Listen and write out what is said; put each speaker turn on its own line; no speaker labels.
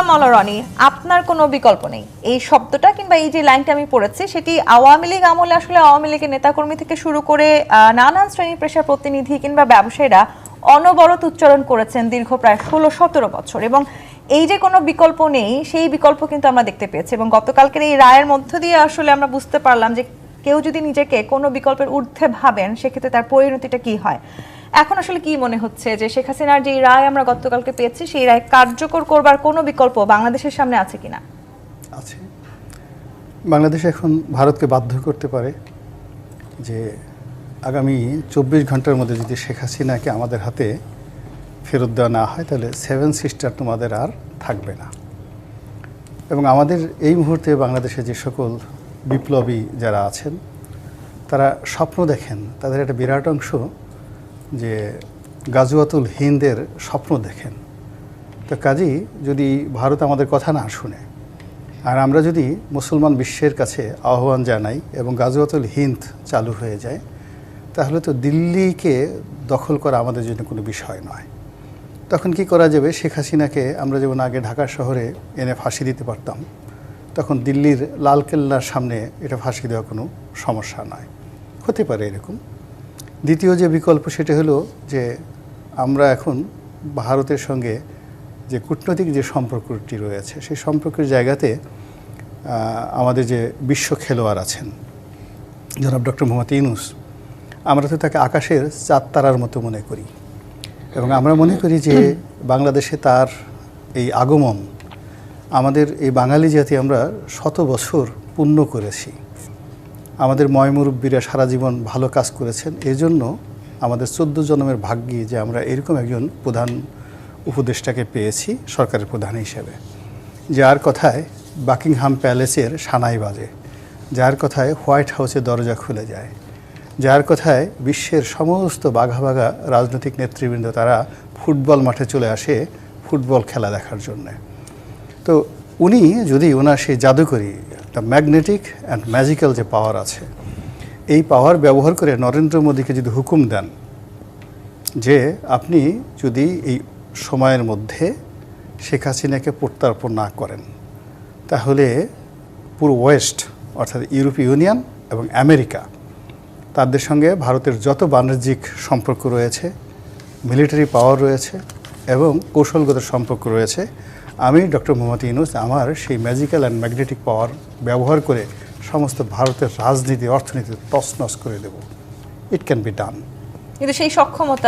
মাওলা রনি, আপনার কোনো বিকল্প নেই, এই শব্দটা কিংবা এই যে লাইনটা আমি পড়েছি সেটি আওয়ামী লীগ আমলে আসলে আওয়ামী লীগের নেতাকর্মী থেকে শুরু করে নানান শ্রেণী পেশার প্রতিনিধি কিংবা ব্যবসায়ীরা অনবরত উচ্চারণ করেছেন দীর্ঘ প্রায় 16-17 বছর, এবং এই যে কোনো বিকল্প নেই সেই বিকল্প কিন্তু আমরা দেখতে পেয়েছি। এবং গতকালকের এই রায়ের মধ্য দিয়ে আসলে আমরা বুঝতে পারলাম যে কেউ যদি নিজেকে কোনো বিকল্পের ঊর্ধ্বে ভাবেন সেক্ষেত্রে তার পরিণতিটা কি হয়। এখন আসলে কি মনে হচ্ছে যে শেখ হাসিনার যে রায় আমরা গতকালকে পেয়েছি সেই রায় কার্যকর করবার কোনো বিকল্প বাংলাদেশের সামনে আছে কিনা?
আছে। বাংলাদেশ এখন ভারতকে বাধ্য করতে পারে যে আগামী 24 ঘন্টার মধ্যে যদি শেখ হাসিনাকে আমাদের হাতে ফেরত দেওয়া না হয় তাহলে 7 সিস্টার তোমাদের আর থাকবে না। এবং আমাদের এই মুহূর্তে বাংলাদেশে যে সকল বিপ্লবী যারা আছেন তারা স্বপ্ন দেখেন, তাদের একটা বিরাট অংশ যে গাজওয়াতুল হিন্দের স্বপ্ন দেখেন। তো কাজেই যদি ভারত আমাদের কথা না শুনে আর আমরা যদি মুসলমান বিশ্বের কাছে আহ্বান জানাই এবং গাজওয়াতুল হিন্দ চালু হয়ে যায় তাহলে তো দিল্লিকে দখল করা আমাদের জন্য কোনো বিষয় নয়। তখন কি করা যাবে, শেখ হাসিনাকে আমরা যেমন আগে ঢাকা শহরে এনে ফাঁসি দিতে পারতাম, তখন দিল্লির লালকেল্লার সামনে এটা ফাঁসি দেওয়া কোনো সমস্যা নয়, হতে পারে এরকম। দ্বিতীয় যে বিকল্প সেটা হলো যে আমরা এখন ভারতের সঙ্গে যে কূটনৈতিক যে সম্পর্কটি রয়েছে সেই সম্পর্কের জায়গাতে আমাদের যে বিশ্ব খেলোয়াড় আছেন জনাব ডক্টর মোহাম্মদ ইউনূস, আমরা তো তাকে আকাশের চাঁদ তারার মতো মনে করি এবং আমরা মনে করি যে বাংলাদেশে তার এই আগমন আমাদের এই বাঙালি জাতি আমরা 100 বছর পূর্ণ করেছি। আমাদের ময়মুরব্বীরা সারা জীবন ভালো কাজ করেছেন, এজন্য আমাদের 14 জন্মের ভাগ্যি যে আমরা এরকম একজন প্রধান উপদেষ্টাকে পেয়েছি সরকারের প্রধান হিসেবে, যার কথায় বাকিংহাম প্যালেসের সানাই বাজে, যার কথায় হোয়াইট হাউসের দরজা খুলে যায়, যার কথায় বিশ্বের সমস্ত বাঘা বাঘা রাজনৈতিক নেতৃবৃন্দ তারা ফুটবল মাঠে চলে আসে ফুটবল খেলা দেখার জন্যে। তো উনি যদি ওনার সেই জাদুকরী দ্য ম্যাগনেটিক অ্যান্ড ম্যাজিক্যাল যে পাওয়ার আছে এই পাওয়ার ব্যবহার করে নরেন্দ্র মোদীকে যদি হুকুম দেন যে আপনি যদি এই সময়ের মধ্যে শেখ হাসিনাকে প্রত্যার্পণ না করেন তাহলে পুরো ওয়েস্ট অর্থাৎ ইউরোপীয় ইউনিয়ন এবং আমেরিকা তাদের সঙ্গে ভারতের যত বাণিজ্যিক সম্পর্ক রয়েছে, মিলিটারি পাওয়ার রয়েছে এবং কৌশলগত সম্পর্ক রয়েছে, আমি ডক্টর মোহাম্মদ ইউনূস আমার সেই ম্যাজিক্যাল অ্যান্ড ম্যাগনেটিক পাওয়ার ব্যবহার করে সমস্ত ভারতের রাজনীতি অর্থনীতি তছনছ করে দেব। It can be done.
কিন্তু সেই সক্ষমতা